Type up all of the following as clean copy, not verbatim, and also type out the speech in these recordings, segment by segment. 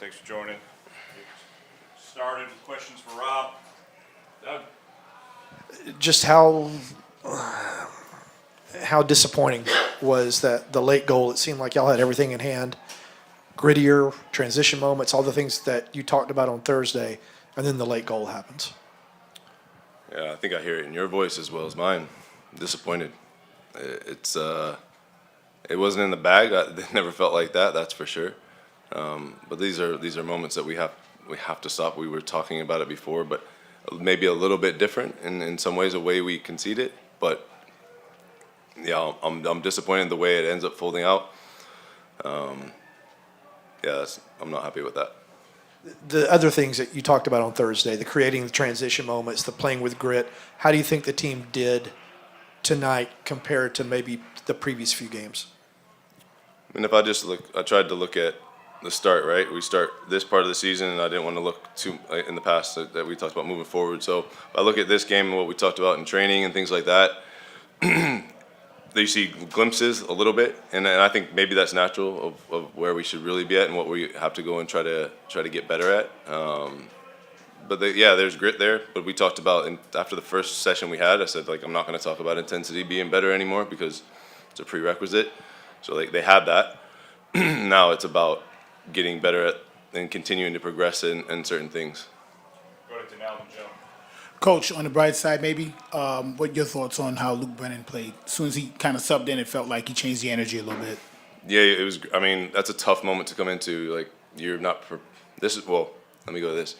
Thanks for joining. Started with questions for Rob. Doug. Just how disappointing was that the late goal? It seemed like y'all had everything in hand, grittier, transition moments, all the things that you talked about on Thursday, and then the late goal happens. Yeah, I think I hear it in your voice as well as mine. Disappointed. It wasn't in the bag. It never felt like that. That's for sure. But these are moments that we have to stop. We were talking about it before, but maybe a little bit different in some ways, the way we concede it. But yeah, I'm disappointed the way it ends up folding out. I'm not happy with that. The other things that you talked about on Thursday, the creating the transition moments, the playing with grit, how do you think the team did tonight compared to maybe the previous few games? I mean, if I just I tried to look at the start, right? We start this part of the season, and I didn't want to look too in the past that we talked about moving forward. So if I look at this game and what we talked about in training and things like that, you see glimpses a little bit, and I think maybe that's natural of where we should really be at and what we have to go and try to get better at. But there's grit there. But we talked about after the first session we had, I said I'm not going to talk about intensity being better anymore because it's a prerequisite. So they had that. Now it's about getting better at and continuing to progress in certain things. Go to Dynamo, Joe. Coach, on the bright side, maybe, what are your thoughts on how Luke Brennan played? As soon as he kind of subbed in, it felt like he changed the energy a little bit. Yeah, it was. I mean, that's a tough moment to come into. You're not. Let me go to this.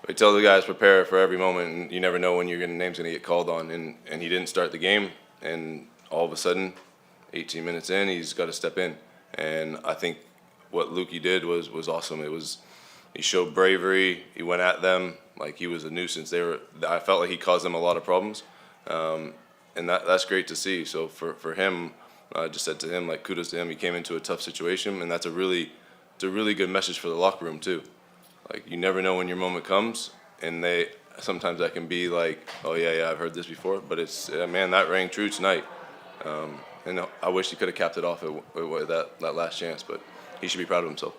We tell the guys prepare for every moment, and you never know when your name's going to get called on. And he didn't start the game, and all of a sudden, 18 minutes in, he's got to step in. And I think what Lukey did was awesome. He showed bravery. He went at them like he was a nuisance. I felt like he caused them a lot of problems, and that's great to see. So for him, I just said to him kudos to him. He came into a tough situation, and it's a really good message for the locker room too. You never know when your moment comes, and sometimes that can be oh yeah, I've heard this before, but it's man, that rang true tonight. And I wish he could have capped it off with that last chance, but he should be proud of himself.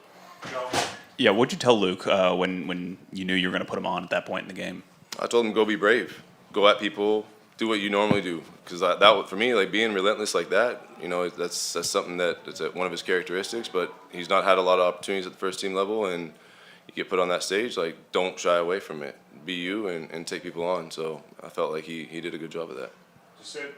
Yeah, what'd you tell Luke when you knew you were going to put him on at that point in the game? I told him go be brave, go at people, do what you normally do. Because that for me, being relentless like that, that's something that's one of his characteristics. But he's not had a lot of opportunities at the first team level, and you get put on that stage, don't shy away from it. Be you and take people on. So I felt like he did a good job of that. Sid.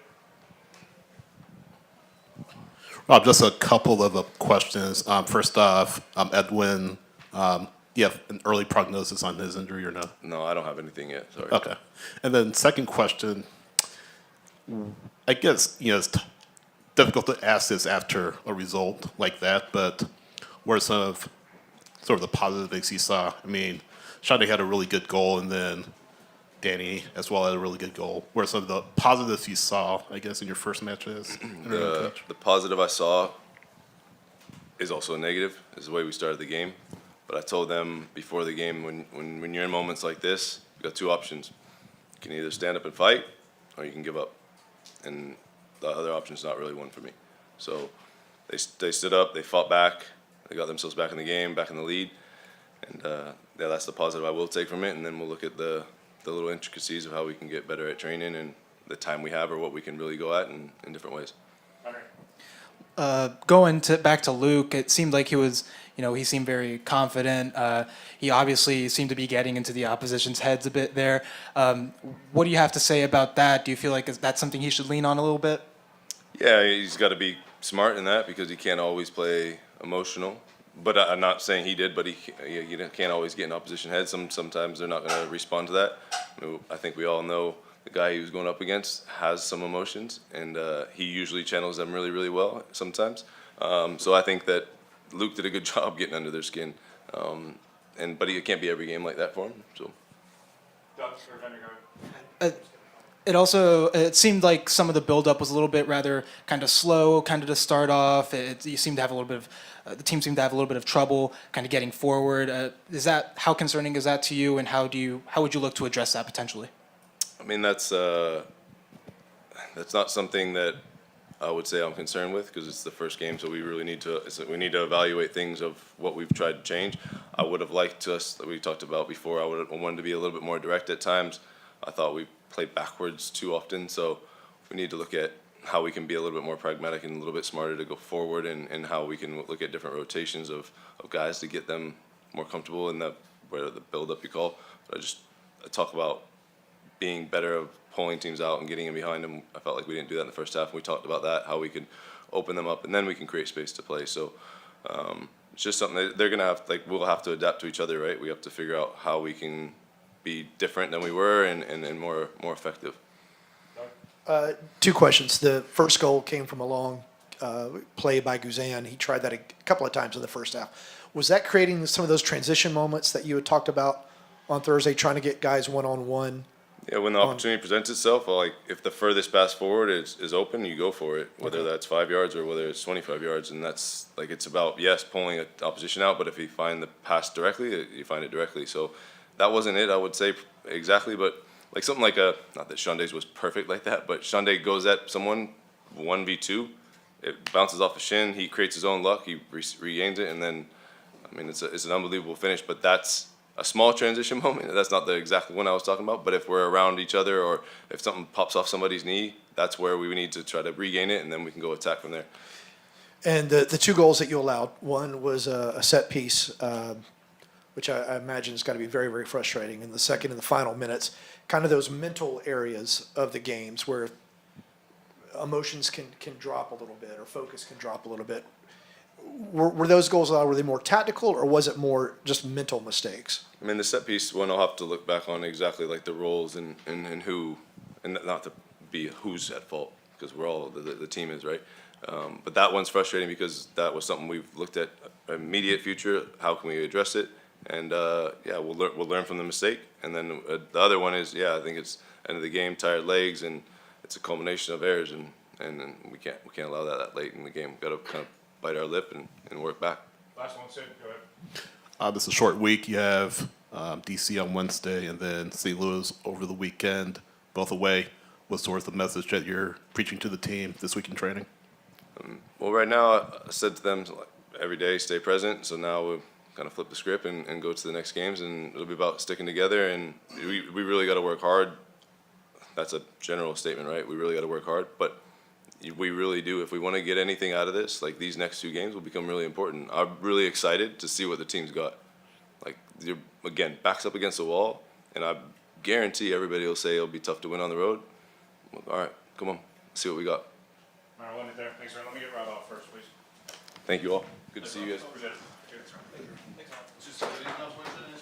Rob, just a couple of questions. First off, Edwin, you have an early prognosis on his injury or no? No, I don't have anything yet. Sorry. Okay. And then second question, I guess, it's difficult to ask this after a result like that, but what are some of sort of the positive things you saw? I mean, Shadi had a really good goal, and then Danny as well had a really good goal. What are some of the positives you saw, I guess, in your first matches? The positive I saw is also a negative, is the way we started the game. But I told them before the game, when you're in moments like this, you got two options. You can either stand up and fight, or you can give up. And the other option is not really one for me. So they stood up, they fought back, they got themselves back in the game, back in the lead. And that's the positive I will take from it. And then we'll look at the little intricacies of how we can get better at training and the time we have or what we can really go at in different ways. Going back to Luke, it seemed like he seemed very confident. He obviously seemed to be getting into the opposition's heads a bit there. What do you have to say about that? Do you feel like that's something he should lean on a little bit? Yeah, he's got to be smart in that because he can't always play emotional. But I'm not saying he did, but he can't always get in opposition heads. Sometimes they're not going to respond to that. I think we all know the guy he was going up against has some emotions, and he usually channels them really, really well sometimes. So I think that Luke did a good job getting under their skin. But it can't be every game like that for him. So. It seemed like some of the buildup was a little bit rather kind of slow, kind of to start off. You seemed to have a little bit of the team seemed to have a little bit of trouble kind of getting forward. How concerning is that to you, and how would you look to address that potentially? I mean, that's not something that I would say I'm concerned with, because it's the first game, so we really need to evaluate things of what we've tried to change. I would have liked us, like we talked about before, I wanted to be a little bit more direct at times. I thought we played backwards too often, so we need to look at how we can be a little bit more pragmatic and a little bit smarter to go forward, and how we can look at different rotations of guys to get them more comfortable in the build-up you call. But I talk about being better of pulling teams out and getting in behind them. I felt like we didn't do that in the first half. We talked about that, how we could open them up, and then we can create space to play. So it's just something that they're gonna have, like, we'll have to adapt to each other, right? We have to figure out how we can be different than we were and more effective. Two questions. The first goal came from a long play by Guzan. He tried that a couple of times in the first half. Was that creating some of those transition moments that you had talked about on Thursday, trying to get guys one-on-one? Yeah, when the opportunity presents itself, like if the furthest pass forward is open, you go for it, whether that's 5 yards or whether it's 25 yards. And that's like, it's about, yes, pulling an opposition out, but if you find the pass directly, you find it directly. So that wasn't it, I would say, exactly, but like something like not that Shande's was perfect like that, but Shande goes at someone 1v2, it bounces off the shin, he creates his own luck, he regains it, and then, I mean, it's an unbelievable finish, but that's a small transition moment. That's not the exact one I was talking about, but if we're around each other or if something pops off somebody's knee, that's where we need to try to regain it, and then we can go attack from there. And the two goals that you allowed, one was a set piece, which I imagine has got to be very, very frustrating. And the second, in the final minutes, kind of those mental areas of the games where emotions can drop a little bit or focus can drop a little bit. Were those goals allowed, were they more tactical, or was it more just mental mistakes? I mean, the set piece one, I'll have to look back on exactly like the roles and who, and not to be who's at fault, because we're all, the team is, right? But that one's frustrating because that was something we've looked at immediate future, how can we address it? And yeah, we'll learn from the mistake. And then the other one is, yeah, I think it's end of the game, tired legs, and it's a culmination of errors, and we can't allow that late in the game. We've got to kind of bite our lip and work back. Last one, Sid, go ahead. This is a short week. You have DC on Wednesday and then St. Louis over the weekend, both away. What's sort of the message that you're preaching to the team this week in training? Well, right now, I said to them, every day, stay present. So now we'll kind of flip the script and go to the next games, and it'll be about sticking together. And we really got to work hard. That's a general statement, right? We really got to work hard. But we really do. If we want to get anything out of this, like these next two games will become really important. I'm really excited to see what the team's got. Like, you're, again, backs up against the wall, and I guarantee everybody will say it'll be tough to win on the road. Well, all right, come on, let's see what we got. All right, we'll end it there. Thanks, Aaron. Let me get Rob out first, please. Thank you all. Good to see you guys. Appreciate it. Just anything else, Winston?